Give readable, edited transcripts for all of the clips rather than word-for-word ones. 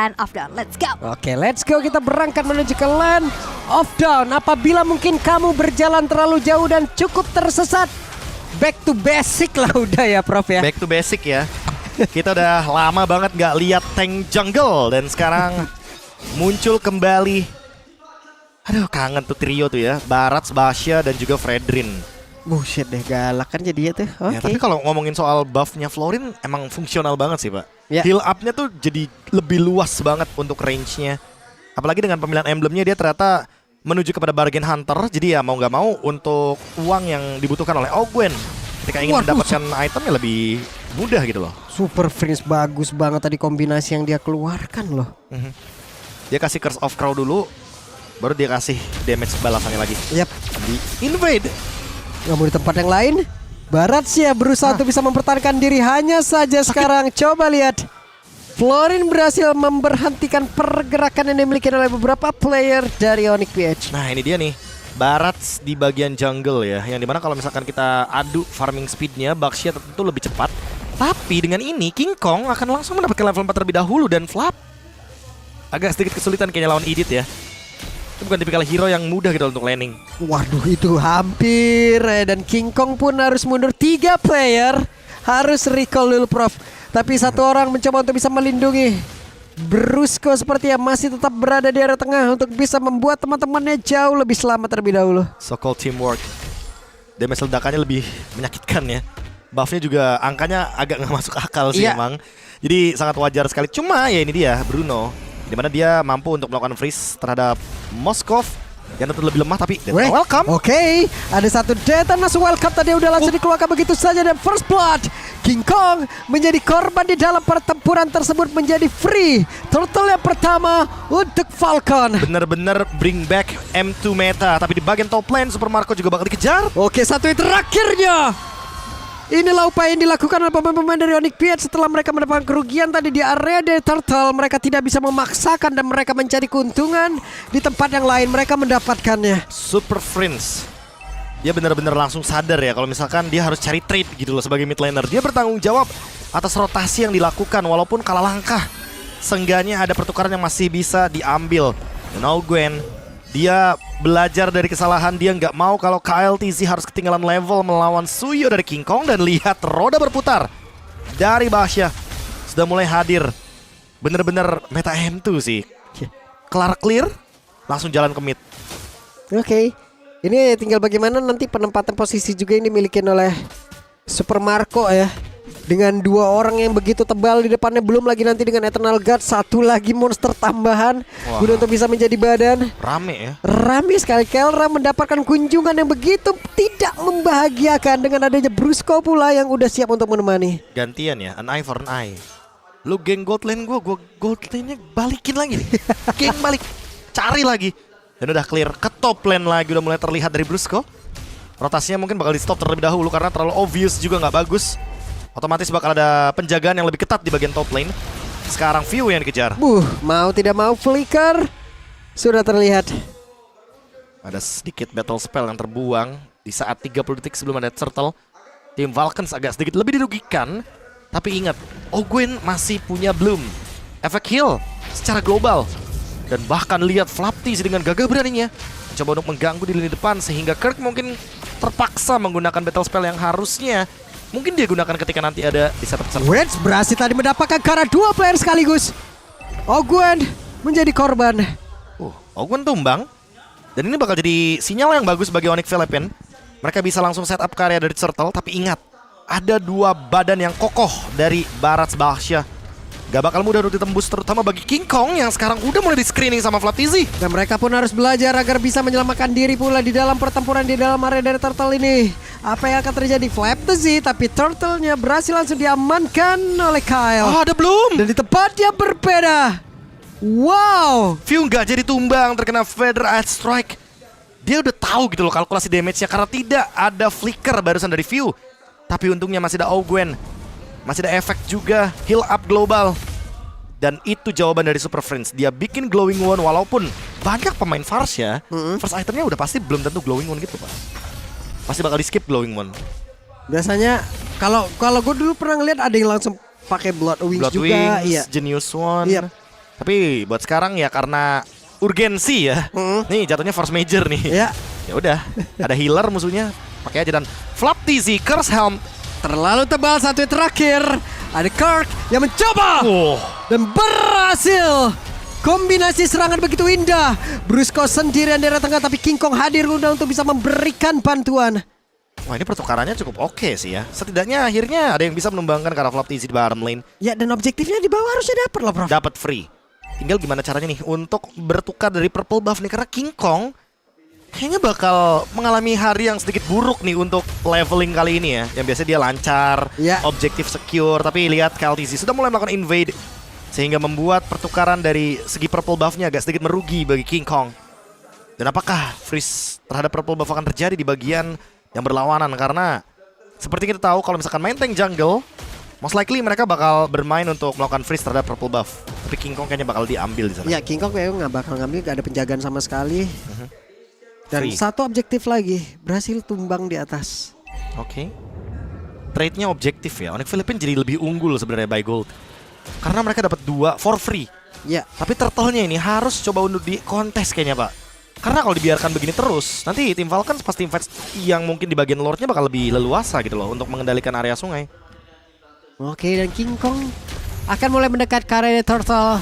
Land of Dawn. Let's go. Oke, let's go. Kita berangkat menuju ke Land of Dawn. Apabila mungkin kamu berjalan terlalu jauh dan cukup tersesat, back to basic lah udah ya Prof ya. Back to basic ya. Kita udah lama banget nggak lihat tank jungle dan sekarang muncul kembali. Aduh, kangen tuh trio tuh ya, Barats, Basya dan juga Fredrin. Buset deh, galak kan jadinya tuh. Oke. Ya, tapi kalau ngomongin soal buffnya Florin emang fungsional banget sih Pak. Ya. Heal up-nya tuh jadi lebih luas banget untuk range-nya. Apalagi dengan pemilihan emblemnya dia ternyata menuju kepada bargain hunter. Jadi ya mau nggak mau untuk uang yang dibutuhkan oleh Ogwen ketika ingin mendapatkan itemnya lebih mudah gitu loh. Super Prince bagus banget tadi kombinasi yang dia keluarkan loh. Dia kasih Curse of Crow dulu, baru dia kasih damage balasannya lagi. Yap. Di invade. Nggak mau di tempat yang lain. Barats ya berusaha untuk bisa mempertahankan diri. Hanya saja sekarang coba lihat, Florin berhasil memberhentikan pergerakan yang dimiliki oleh beberapa player dari Onyx PH. Nah ini dia nih, Barats di bagian jungle ya, yang dimana kalau misalkan kita adu farming speednya, Baxia tentu lebih cepat. Tapi dengan ini King Kong akan langsung mendapatkan level 4 terlebih dahulu dan Flap agak sedikit kesulitan kayaknya lawan Idit ya. Itu bukan tipikal hero yang mudah gitu untuk laning. Waduh, itu hampir dan King Kong pun harus mundur. 3 player harus recall dulu Prof. Tapi satu orang mencoba untuk bisa melindungi. Brusco sepertinya masih tetap berada di area tengah untuk bisa membuat teman-temannya jauh lebih selamat terlebih dahulu. So called teamwork. Damage ledakannya lebih menyakitkan ya. Buffnya juga angkanya agak nggak masuk akal sih emang. Jadi sangat wajar sekali. Cuma ya ini dia Bruno, dimana dia mampu untuk melakukan freeze terhadap Moskov yang tentu lebih lemah tapi welcome. Oke, ada satu Detan masuk welcome tadi udah langsung dikeluarkan begitu saja dan first blood. King Kong menjadi korban di dalam pertempuran tersebut, menjadi free. Turtle yang pertama untuk Falcon. Bener-bener bring back M2 meta, tapi di bagian top lane Super Marco juga bakal dikejar. Oke, satu hit terakhirnya. Inilah upaya yang dilakukan oleh pemain-pemain dari Onyx PH setelah mereka mendapatkan kerugian tadi di area dari Turtle. Mereka tidak bisa memaksakan dan mereka mencari keuntungan di tempat yang lain. Mereka mendapatkannya. Super Prince, dia benar-benar langsung sadar ya kalau misalkan dia harus cari trade gitu loh sebagai mid laner. Dia bertanggung jawab atas rotasi yang dilakukan walaupun kalah langkah. Seenggaknya ada pertukaran yang masih bisa diambil. Dan Ogwen, dia belajar dari kesalahan. Dia nggak mau kalau KLTZ harus ketinggalan level melawan Suyo dari King Kong. Dan lihat roda berputar dari Basya sudah mulai hadir. Bener-bener meta M2 sih. Kelar clear, langsung jalan ke mid. Oke, ini tinggal bagaimana nanti penempatan posisi juga yang dimiliki oleh Super Marco ya. Dengan 2 orang yang begitu tebal di depannya, belum lagi nanti dengan Eternal Guard, satu lagi monster tambahan guna untuk bisa menjadi badan. Rame ya. Rame sekali. Kelra mendapatkan kunjungan yang begitu tidak membahagiakan dengan adanya Brusco pula yang udah siap untuk menemani. Gantian ya, an eye for an eye. Lu geng gold lane gue gold lane-nya balikin lagi nih. Geng balik, cari lagi. Dan udah clear ke top lane lagi, udah mulai terlihat dari Brusco. Rotasinya mungkin bakal di stop terlebih dahulu karena terlalu obvious juga nggak bagus. Otomatis bakal ada penjagaan yang lebih ketat di bagian top lane. Sekarang View yang dikejar. Mau tidak mau flicker sudah terlihat. Ada sedikit battle spell yang terbuang di saat 30 detik sebelum ada turtle. Tim Vulcans agak sedikit lebih dirugikan. Tapi ingat, Ogwen masih punya Bloom, efek heal secara global. Dan bahkan lihat Flaptis dengan gagah beraninya coba untuk mengganggu di lini depan, sehingga Kirk mungkin terpaksa menggunakan battle spell yang harusnya mungkin dia gunakan ketika nanti ada di setup. Wedge berhasil tadi mendapatkan karena 2 player sekaligus. Ogwen menjadi korban. Ogwen tumbang. Dan ini bakal jadi sinyal yang bagus bagi Onyx Philippine. Mereka bisa langsung setup karya dari Turtle. Tapi ingat, ada 2 badan yang kokoh dari Barats Basya. Gak bakal mudah untuk ditembus, terutama bagi King Kong yang sekarang udah mulai di screening sama Flaptizi. Dan mereka pun harus belajar agar bisa menyelamatkan diri pula di dalam pertempuran di dalam area dari Turtle ini. Apa yang akan terjadi? Flaptizi, tapi Turtle-nya berhasil langsung diamankan oleh Kyle. Ada Bloom. Dan di tempat yang berbeda. Wow. View nggak jadi tumbang terkena Feather Edge Strike. Dia udah tahu gitu loh kalkulasi damage-nya karena tidak ada flicker barusan dari View. Tapi untungnya masih ada Ogwen. Masih ada efek juga, heal up global. Dan itu jawaban dari Super Friends. Dia bikin glowing one walaupun banyak pemain Fars ya. First itemnya udah pasti belum tentu glowing one gitu Pak. Pasti bakal di skip glowing one. Biasanya kalau gue dulu pernah ngeliat ada yang langsung pakai Blood Wings Blood juga. Wings, Iya. Genius One. Iya. Tapi buat sekarang ya karena urgensi ya. Nih jatuhnya force major nih. Ya, Ya udah, ada healer musuhnya, pakai aja dan Flap TZ, Curse Helm. terlalu tebal satu yang terakhir. Ada Kirk yang mencoba dan berhasil. Kombinasi serangan begitu indah. Brusco sendirian di area tengah tapi King Kong hadir untuk bisa memberikan bantuan. Wah ini pertukarannya cukup oke sih ya. Setidaknya akhirnya ada yang bisa menumbangkan ke arah Flap TZ di bottom lane. Ya dan objektifnya di bawah harusnya dapat loh, Prof. Dapat free. Tinggal gimana caranya nih untuk bertukar dari purple buff nih. Karena King Kong kayaknya bakal mengalami hari yang sedikit buruk nih untuk leveling kali ini ya. Yang biasanya dia lancar, Ya. objektif secure. Tapi lihat KLTZ sudah mulai melakukan invade. Sehingga membuat pertukaran dari segi purple buffnya agak sedikit merugi bagi King Kong. Dan apakah freeze terhadap purple buff akan terjadi di bagian yang berlawanan? Karena seperti kita tahu kalau misalkan main tank jungle, most likely mereka bakal bermain untuk melakukan freeze terhadap purple buff. Tapi King Kong kayaknya bakal diambil di sana. Ya King Kong kayaknya nggak bakal ngambil, gak ada penjagaan sama sekali. Dan Free. satu objektif lagi berhasil tumbang di atas. Oke. Trade-nya objektif ya. Onyx Philippines jadi lebih unggul sebenarnya by gold. Karena mereka dapat 2 for free. Ya, Tapi turtle-nya ini harus coba untuk di kontes kayaknya, Pak. Karena kalau dibiarkan begini terus, nanti tim Falcons pas tim fight yang mungkin di bagian lore-nya bakal lebih leluasa gitu loh untuk mengendalikan area sungai. oke, dan King Kong akan mulai mendekat ke area Turtle.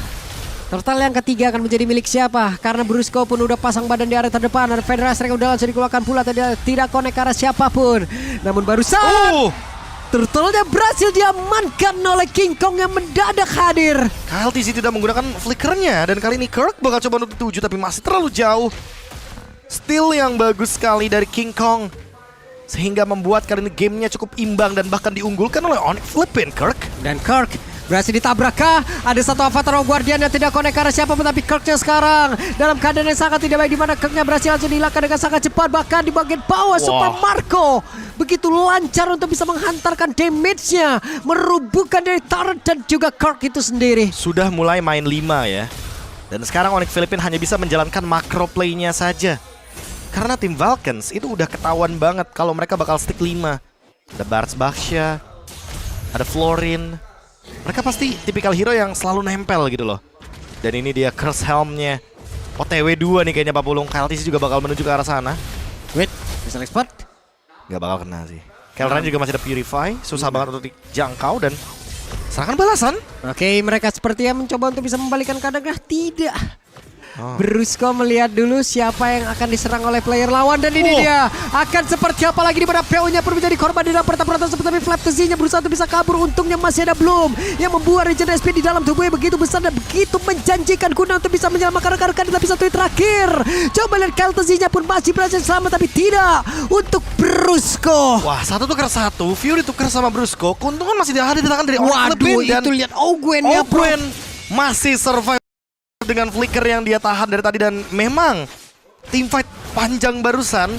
Turtle yang ketiga akan menjadi milik siapa? Karena Brusco pun udah pasang badan di area terdepan. Ada Federasi yang udah langsung dikeluarkan pula. Tidak connect ke arah siapapun. Namun barusan Turtle-nya berhasil diamankan oleh King Kong yang mendadak hadir. KLTC tidak menggunakan flickernya dan kali ini Kirk bakal coba untuk dituju tapi masih terlalu jauh. Steal yang bagus sekali dari King Kong sehingga membuat kali ini gamenya cukup imbang dan bahkan diunggulkan oleh Onyx Philippines. Kirk Dan Kirk berhasil ditabrak kah? Ada satu Avatar Guardian yang tidak connect ke arah siapapun, tapi Kirknya sekarang dalam keadaan yang sangat tidak baik, di mana Kirknya berhasil langsung dihilangkan dengan sangat cepat. Bahkan di bagian bawah Super Marco begitu lancar untuk bisa menghantarkan damage-nya, merubuhkan dari turret dan juga Kirk itu sendiri. sudah mulai main 5 ya. Dan sekarang Onyx Philippines hanya bisa menjalankan macro play-nya saja. Karena tim Falcons itu udah ketahuan banget kalau mereka bakal stick 5. Ada Bards Baksha, ada Florin. Mereka pasti tipikal hero yang selalu nempel gitu loh. Dan ini dia Curse Helm-nya. OTW 2 nih kayaknya Pak Pulung. KLTC juga bakal menuju ke arah sana. Wait, bisa expert? Gak bakal kena sih. Kelran juga masih ada Purify. Susah banget untuk dijangkau dan serangan balasan. Oke, mereka sepertinya mencoba untuk bisa membalikan keadaan. Tidak. Brusco melihat dulu siapa yang akan diserang oleh player lawan. Dan ini dia akan seperti apa lagi, di mana PO-nya pun menjadi korban di dalam pertempuran tersebut. Tapi Flap TZ-nya berusaha untuk bisa kabur. Untungnya masih ada Bloom yang membuat regen SP di dalam tubuhnya begitu besar dan begitu menjanjikan guna untuk bisa menyelamatkan rekan-rekan di lapis satu yang terakhir. Coba lihat Kyle TZ-nya pun masih berhasil selamat, tapi tidak untuk Brusco. Wah, 1 tukar 1. Fury tukar sama Brusco. Keuntungan masih ada di tangan dari Onyx Waduh, Philippines. Dan itu lihat Ogwen ya, bro. Ogwen masih survive dengan flicker yang dia tahan dari tadi. Dan memang team fight panjang barusan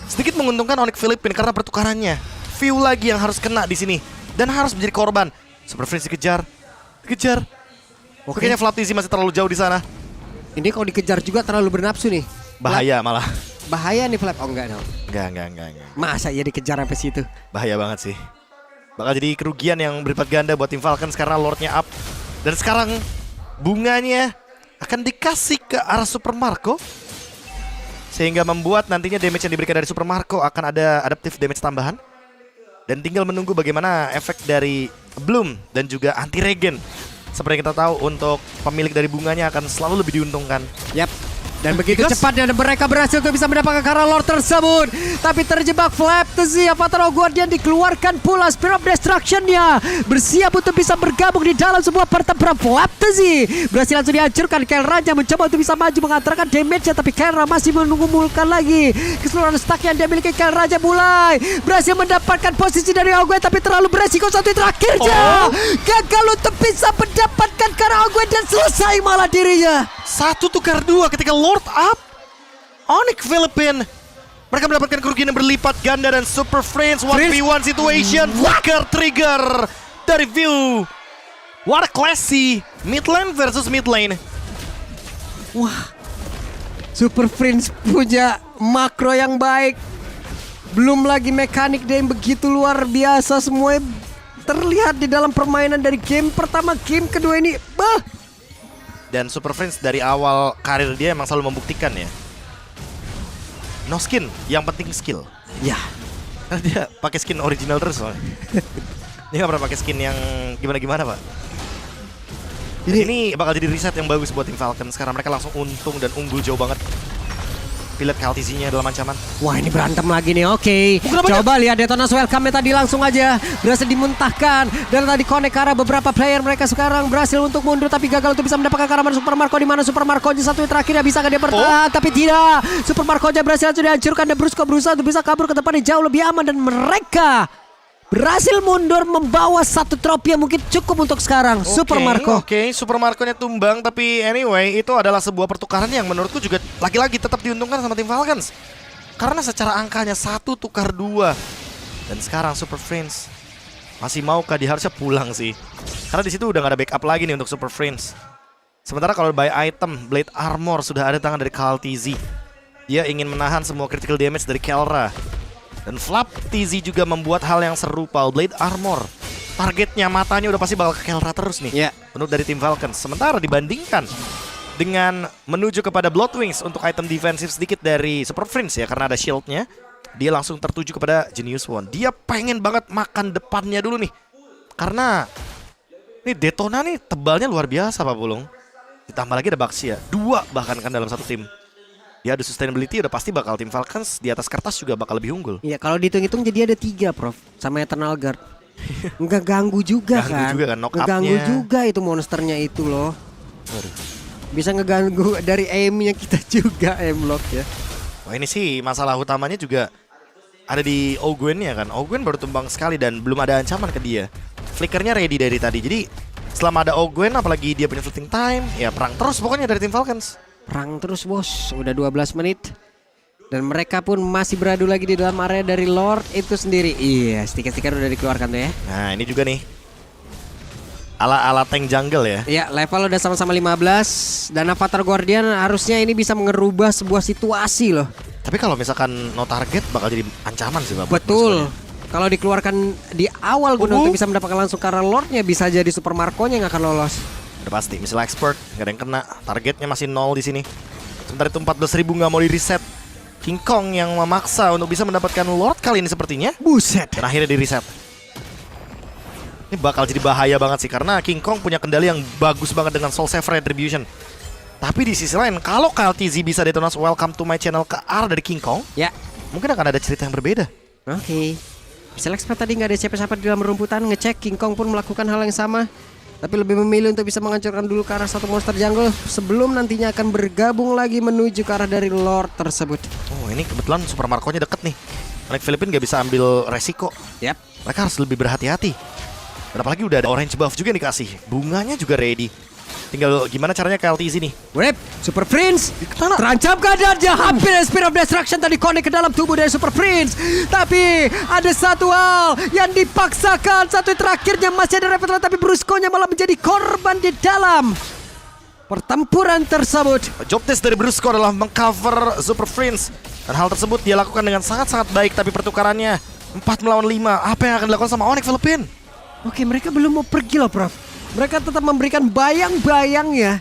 sedikit menguntungkan Onyx Philippines karena pertukarannya. View lagi yang harus kena di sini dan harus menjadi korban. Super Friends dikejar. Kayaknya Flap TZ masih terlalu jauh di sana. Ini kalau dikejar juga terlalu bernafsu nih. Bahaya malah. Bahaya nih Flap. Oh enggak dong. Enggak. Masa ya dikejar sampai situ? Bahaya banget sih. Bakal jadi kerugian yang berlipat ganda buat tim Falcons karena Lordnya up. Dan sekarang bunganya akan dikasih ke arah Super Marco. Sehingga membuat nantinya damage yang diberikan dari Super Marco akan ada adaptive damage tambahan. Dan tinggal menunggu bagaimana efek dari Bloom dan juga anti regen. Seperti yang kita tahu untuk pemilik dari bunganya akan selalu lebih diuntungkan. Yap. Dan begitu Because cepat dan mereka berhasil untuk bisa mendapatkan Kara Lord tersebut. Tapi terjebak Flap TZ, Avatar Guardian dikeluarkan pula Spear of Destruction-nya. Bersiap untuk bisa bergabung di dalam sebuah pertempuran. Flap TZ berhasil langsung dihancurkan. Kelranya mencoba untuk bisa maju mengantarkan damage-nya, tapi Kelra masih menunggu-mulkan lagi. Keseluruhan stack yang dia miliki, Kelraja mulai berhasil mendapatkan posisi dari Ogwen, tapi terlalu beresiko satu terakhirnya. Gagal untuk bisa mendapatkan Kara Ogwen dan selesai malah dirinya. 1 tukar 2 ketika Lord up. Onyx Philippines mereka mendapatkan kerugian yang berlipat ganda dan Super Friends 1v1 situation. Flicker trigger dari View. What a classy mid lane versus mid lane. Wah, Super Friends punya makro yang baik. Belum lagi mekanik dia yang begitu luar biasa. Semuanya terlihat di dalam permainan dari game pertama, game kedua ini. Dan Super Friends dari awal karir dia emang selalu membuktikan ya. No skin, yang penting skill. Ya, Dia pakai skin original terus soalnya. Dia nggak pernah pakai skin yang gimana-gimana, Pak. Ini bakal jadi riset yang bagus buat tim Falcons. Sekarang mereka langsung untung dan unggul jauh banget. Pilot KLTZ-nya dalam ancaman. wah ini berantem lagi nih. Oke, Bukan apa coba lihat Detonas welcome-nya tadi langsung aja berhasil dimuntahkan. Dan tadi connect ke arah beberapa player mereka sekarang berhasil untuk mundur tapi gagal untuk bisa mendapatkan Karaman Super Marco, di mana Super Marco-nya satu yang terakhirnya bisa nggak dia bertahan, tapi tidak. Super Marco-nya berhasil langsung dihancurkan dan Brusco berusaha untuk bisa kabur ke depan yang jauh lebih aman dan mereka berhasil mundur membawa satu trofi yang mungkin cukup untuk sekarang. Super Marco. Oke, Super Marco-nya tumbang, tapi anyway itu adalah sebuah pertukaran yang menurutku juga lagi-lagi tetap diuntungkan sama tim Falcons. Karena secara angkanya 1 tukar 2. Dan sekarang Super Friends masih maukah dia harusnya pulang sih. Karena di situ udah gak ada backup lagi nih untuk Super Friends. Sementara kalau buy item, Blade Armor sudah ada tangan dari KLTZ. Dia ingin menahan semua critical damage dari Kelra. Dan Flap TZ juga membuat hal yang serupa. Blade Armor, targetnya matanya udah pasti bakal ke Kelra terus nih. Ya. Menurut dari tim Falcons. Sementara dibandingkan dengan menuju kepada Bloodwings untuk item defensif sedikit dari Super Friends ya, karena ada shieldnya, dia langsung tertuju kepada Genius One. Dia pengen banget makan depannya dulu nih, karena ini Detona nih tebalnya luar biasa Pak Pulung. Ditambah lagi ada Baxia, 2 bahkan kan dalam satu tim. Ya ada sustainability, udah pasti bakal tim Falcons di atas kertas juga bakal lebih unggul. Iya, kalau dihitung-hitung jadi ada 3 Prof sama Eternal Guard. Nggak ganggu juga Ganggu kan. juga kan, knock Ngeganggu up-nya. juga itu monsternya itu loh. Waduh. Bisa ngeganggu dari aimnya kita juga, aimlock ya. Wah ini sih masalah utamanya juga ada di Ogwen-nya kan. Ogwen baru tumbang sekali dan belum ada ancaman ke dia. Flickernya ready dari tadi. Jadi selama ada Ogwen apalagi dia punya fleeting time, ya perang terus pokoknya dari tim Falcons. Perang terus bos, udah 12 menit. Dan mereka pun masih beradu lagi di dalam area dari Lord itu sendiri. Iya, stiker-stiker udah dikeluarkan tuh ya. Nah ini juga nih ala-ala tank jungle ya. Iya, level udah sama-sama 15. Dan Avatar Guardian harusnya ini bisa mengerubah sebuah situasi loh. Tapi kalau misalkan no target bakal jadi ancaman sih Pak. Betul. Kalau dikeluarkan di awal guna untuk bisa mendapatkan langsung karena Lordnya, bisa jadi Super Marco-nya yang akan lolos. Udah pasti, misalnya expert nggak ada yang kena, targetnya masih 0 di sini. Sementara itu 14.000 nggak mau di reset. King Kong yang memaksa untuk bisa mendapatkan Lord kali ini sepertinya. Buset. Dan akhirnya di reset. Ini bakal jadi bahaya banget sih karena King Kong punya kendali yang bagus banget dengan Soul Saver Retribution. Tapi di sisi lain, kalau KLTZ bisa detonas welcome to my channel ke arah dari King Kong, Ya. mungkin akan ada cerita yang berbeda. Oke. Bisa expert tadi nggak ada siapa-siapa di dalam rumputan, ngecek. King Kong pun melakukan hal yang sama. Tapi lebih memilih untuk bisa menghancurkan dulu ke arah satu monster jungle sebelum nantinya akan bergabung lagi menuju ke arah dari Lord tersebut. Oh ini kebetulan Super Marco-nya deket nih. Anak Filipin gak bisa ambil resiko. Yap. Mereka harus lebih berhati-hati. Dan apalagi udah ada orange buff juga yang dikasih. Bunganya juga ready. Tinggal gimana caranya KLTZ nih. Web, Super Prince terancam keadaannya, hampir Spear of Destruction tadi connect ke dalam tubuh dari Super Prince. Tapi ada satu hal yang dipaksakan, satu yang terakhirnya masih ada Revenant, tapi Brusco-nya malah menjadi korban di dalam pertempuran tersebut. Job test dari Brusco adalah mengcover Super Prince. Dan hal tersebut dia lakukan dengan sangat-sangat baik. Tapi pertukarannya 4 melawan 5. Apa yang akan dilakukan sama Onyx Filipin? Oke, mereka belum mau pergi loh Prof. Mereka tetap memberikan bayang-bayang ya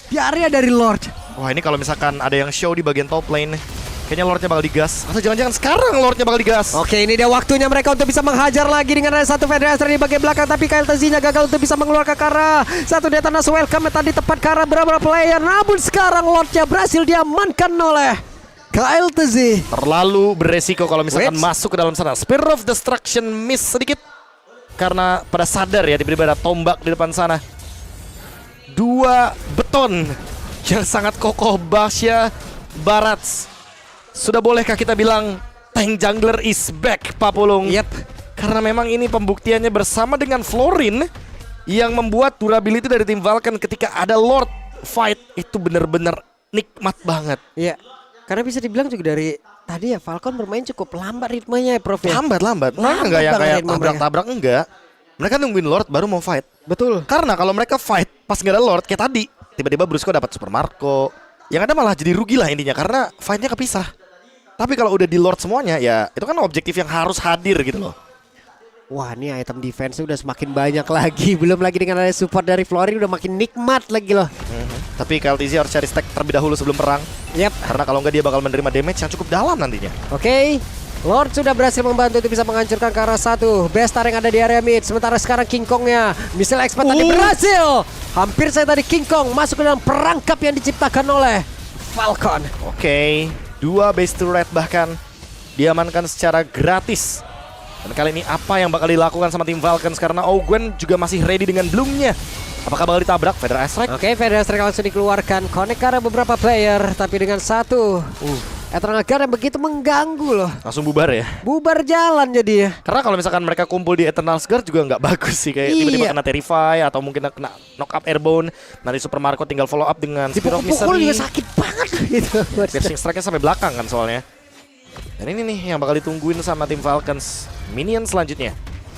di area dari Lord. Wah ini kalau misalkan ada yang show di bagian top lane, kayaknya Lordnya bakal digas. Atau jangan-jangan sekarang Lordnya bakal digas. Oke, ini dia waktunya mereka untuk bisa menghajar lagi dengan ada satu Federation di bagian belakang. Tapi KLTZ-nya gagal untuk bisa mengeluarkan Kara. Satu Detonas welcome tadi tepat Kara beberapa player. Namun sekarang Lordnya berhasil diamankan oleh KLTZ. Terlalu beresiko kalau misalkan Wait. masuk ke dalam sana. Spear of Destruction miss sedikit. Karena pada sadar ya tiba-tiba ada tombak di depan sana. 2 beton yang sangat kokoh. Baxia Barats. Sudah bolehkah kita bilang tank jungler is back Pak Pulung? Yep. Karena memang ini pembuktiannya bersama dengan Florin yang membuat durability dari tim Falcon ketika ada Lord fight itu benar-benar nikmat banget. Iya. Karena bisa dibilang juga dari tadi ya Falcon bermain cukup lambat ritmenya ya Prof ya. Lambat. Mereka Lambat enggak yang banget kayak ritme mereka. tabrak-tabrak enggak. Mereka nungguin Lord baru mau fight. Betul. Karena kalau mereka fight pas nggak ada Lord kayak tadi, tiba-tiba Brusco dapat Super Marco. Yang ada malah jadi rugi lah intinya karena fightnya kepisah. Tapi kalau udah di Lord semuanya ya itu kan objektif yang harus hadir gitu loh. Wah, ini item defense udah semakin banyak lagi. Belum lagi dengan ada support dari Florin udah makin nikmat lagi loh. Tapi KLTZ harus cari stack terlebih dahulu sebelum perang. Yap. Karena kalau nggak dia bakal menerima damage yang cukup dalam nantinya. Oke. Lord sudah berhasil membantu untuk bisa menghancurkan ke arah satu Bestar yang ada di area mid. Sementara sekarang King Kongnya Missile Expert tadi berhasil. Hampir saya tadi King Kong masuk ke dalam perangkap yang diciptakan oleh Falcon. Oke, 2 base turret bahkan diamankan secara gratis. Dan kali ini apa yang bakal dilakukan sama tim Falcons karena Ogwen juga masih ready dengan bloomnya. Apakah bakal ditabrak Feather Strike? Oke, Feather Strike langsung dikeluarkan. Connect ke arah beberapa player, tapi dengan satu Eternal Guard yang begitu mengganggu loh. Langsung bubar ya. Bubar jalan jadi ya. Karena kalau misalkan mereka kumpul di Eternal Guard juga nggak bagus sih. Kayak tiba-tiba kena Terrify atau mungkin kena knock up Airborne. Nanti Super Marco tinggal follow up dengan Spear of Dipukul Misery. juga sakit banget gitu. Piercing Strike-nya sampai belakang kan soalnya. Dan ini nih yang bakal ditungguin sama tim Falcons. Minion selanjutnya.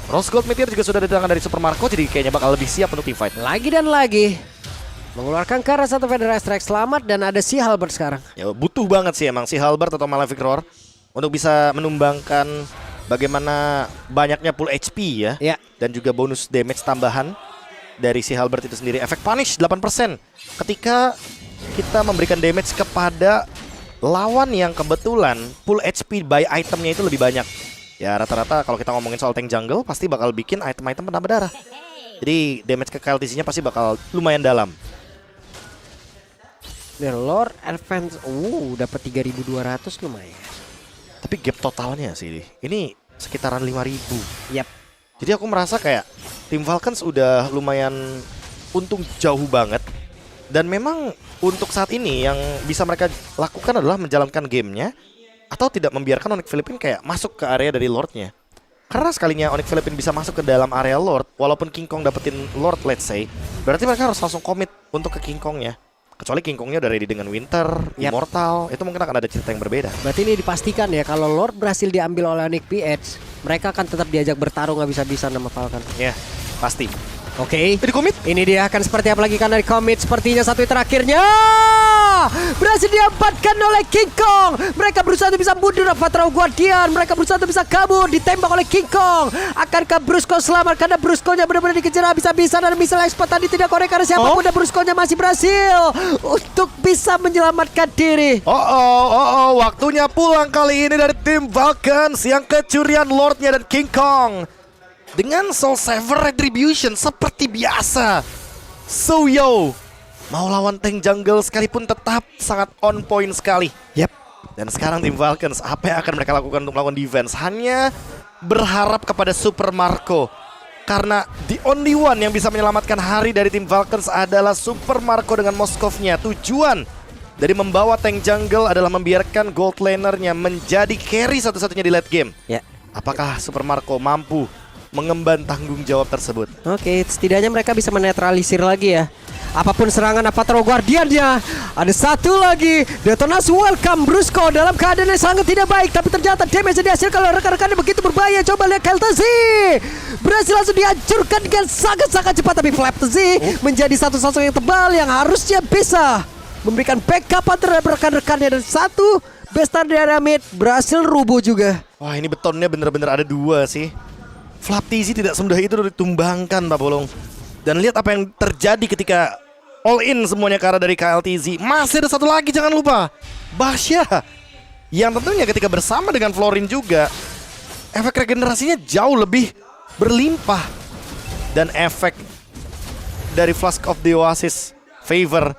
Rose Gold Meteor juga sudah datang dari Super Marco, jadi kayaknya bakal lebih siap untuk team fight. Lagi dan lagi mengeluarkan ke arah satu Feather Strike selamat dan ada si Halberd sekarang. Ya butuh banget sih emang si Halberd atau Malefic Roar untuk bisa menumbangkan bagaimana banyaknya full HP ya. Ya. Dan juga bonus damage tambahan dari si Halberd itu sendiri. Efek punish 8% ketika kita memberikan damage kepada lawan yang kebetulan full HP by itemnya itu lebih banyak. Ya rata-rata kalau kita ngomongin soal tank jungle pasti bakal bikin item-item penambah darah. Jadi damage ke KLTC-nya pasti bakal lumayan dalam. Dan Lord Advance dapat 3.200 lumayan. Tapi gap totalnya sih ini sekitaran 5.000. Yap. Jadi aku merasa kayak tim Falcons udah lumayan untung jauh banget. Dan memang untuk saat ini yang bisa mereka lakukan adalah menjalankan gamenya atau tidak membiarkan Onyx Philippine kayak masuk ke area dari Lordnya. Karena sekalinya Onyx Philippine bisa masuk ke dalam area Lord, walaupun King Kong dapetin Lord let's say, berarti mereka harus langsung komit untuk ke King Kongnya. Kecuali King Kongnya udah ready dengan Winter, Immortal, itu mungkin akan ada cerita yang berbeda. Berarti ini dipastikan ya kalau Lord berhasil diambil oleh Onyx PH, mereka akan tetap diajak bertarung habis-habisan sama Falcon. Ya, pasti. Oke. Jadi komit. Ini dia akan seperti apa lagi kan dari komit. Sepertinya satu terakhirnya berhasil diamankan oleh King Kong. Mereka berusaha untuk bisa mundur Avatar Guardian. Mereka berusaha untuk bisa kabur. Ditembak oleh King Kong. Akankah Brusco selamat? Karena Brusco-nya benar-benar dikejar habis-habisan. Dan Missile Expert tadi tidak korek karena siapapun. Dan Brusco-nya masih berhasil untuk bisa menyelamatkan diri. Waktunya pulang kali ini dari tim Falcons yang kecurian Lordnya dan King Kong. Dengan Soul Saver Retribution seperti biasa. So yo, mau lawan tank jungle sekalipun tetap sangat on point sekali. Yap. Dan sekarang tim Falcons, apa yang akan mereka lakukan untuk melakukan defense? Hanya berharap kepada Super Marco. Karena the only one yang bisa menyelamatkan hari dari tim Falcons adalah Super Marco dengan Moskovnya. Tujuan dari membawa tank jungle adalah membiarkan gold lanernya menjadi carry satu-satunya di late game. Ya. Apakah Super Marco mampu mengemban tanggung jawab tersebut? Oke, setidaknya mereka bisa menetralisir lagi ya. Apapun serangan Avatar Guardian-nya. Ada satu lagi. Detonasi welcome Brusco dalam keadaan yang sangat tidak baik. Tapi ternyata damage yang dihasilkan oleh rekan-rekannya begitu berbahaya. Coba lihat KLTC. Berhasil langsung dihancurkan dengan sangat-sangat cepat. Tapi Flaptzy menjadi satu-satunya yang tebal yang harusnya bisa memberikan backup terhadap rekan-rekannya. Dan satu Bestar di area mid berhasil rubuh juga. Wah, ini betonnya bener-bener ada dua sih. Flaptzy tidak semudah itu ditumbangkan, Pak Bolong. Dan lihat apa yang terjadi ketika all in semuanya ke arah dari KLTZ. Masih ada satu lagi, jangan lupa, Basya. Yang tentunya ketika bersama dengan Florin juga, efek regenerasinya jauh lebih berlimpah. Dan efek dari Flask of the Oasis, Favor,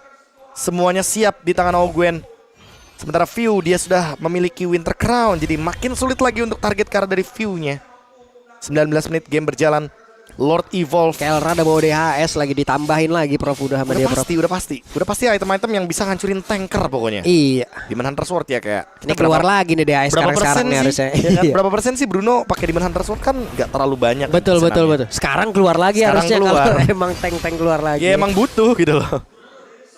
semuanya siap di tangan Ogwen. Sementara View dia sudah memiliki Winter Crown, jadi makin sulit lagi untuk target karena dari View-nya. 19 menit game berjalan. Lord Evolve. Kelra ada bawa DHS lagi ditambahin lagi Prof udah sama dia Prof. Udah pasti item-item yang bisa ngancurin tanker pokoknya. Iya. Demon Hunter Sword ya kayak. Ini keluar lagi nih DHS sekarang nih harusnya. Ya kan? Berapa persen sih Bruno pakai Demon Hunter Sword kan nggak terlalu banyak. Betul. Sekarang keluar lagi harusnya kalau emang tank keluar lagi. Ya emang butuh gitu loh.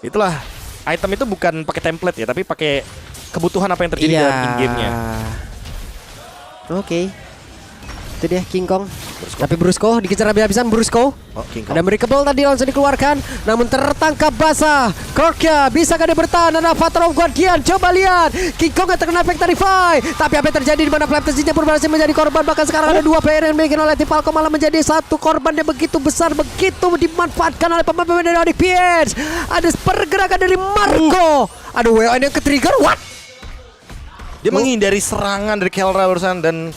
Itulah. Item itu bukan pakai template ya, tapi pakai kebutuhan apa yang terjadi dalam in-game-nya. Oke. Itu dia King Kong. Tapi Brusco dikejar habis-habisan Brusco. Oh, King Kong. Ada Miracle tadi langsung dikeluarkan, namun tertangkap basah. Korkia bisa dia bertahan? Ada Father of Guardian. Coba lihat, King Kong yang terkena Victorify. Tapi apa yang terjadi di mana Flaptesinya pun berhasil menjadi korban. Bahkan sekarang ada 2 player yang dimiliki oleh tim Falcon, malah menjadi 1 korban yang begitu besar, begitu dimanfaatkan oleh pemain-pemain dari Onyx PH. Ada pergerakan dari Marco. Ada WN yang ke-trigger. What? Dia menghindari serangan dari Kelra barusan dan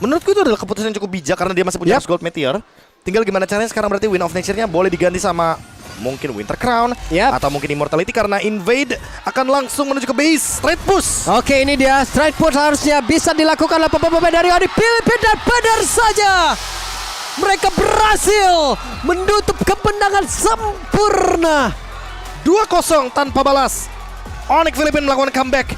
menurutku itu adalah keputusan yang cukup bijak karena dia masih punya Rose Gold Meteor. Tinggal gimana caranya sekarang berarti Wind of Nature-nya boleh diganti sama mungkin Winter Crown atau mungkin Immortality karena Invade akan langsung menuju ke base. Straight push. Oke, ini dia straight push harusnya bisa dilakukan oleh pemain dari Onyx Philippines dan benar saja. Mereka berhasil menutup kemenangan sempurna. 2-0 tanpa balas. Onyx Philippines melakukan comeback.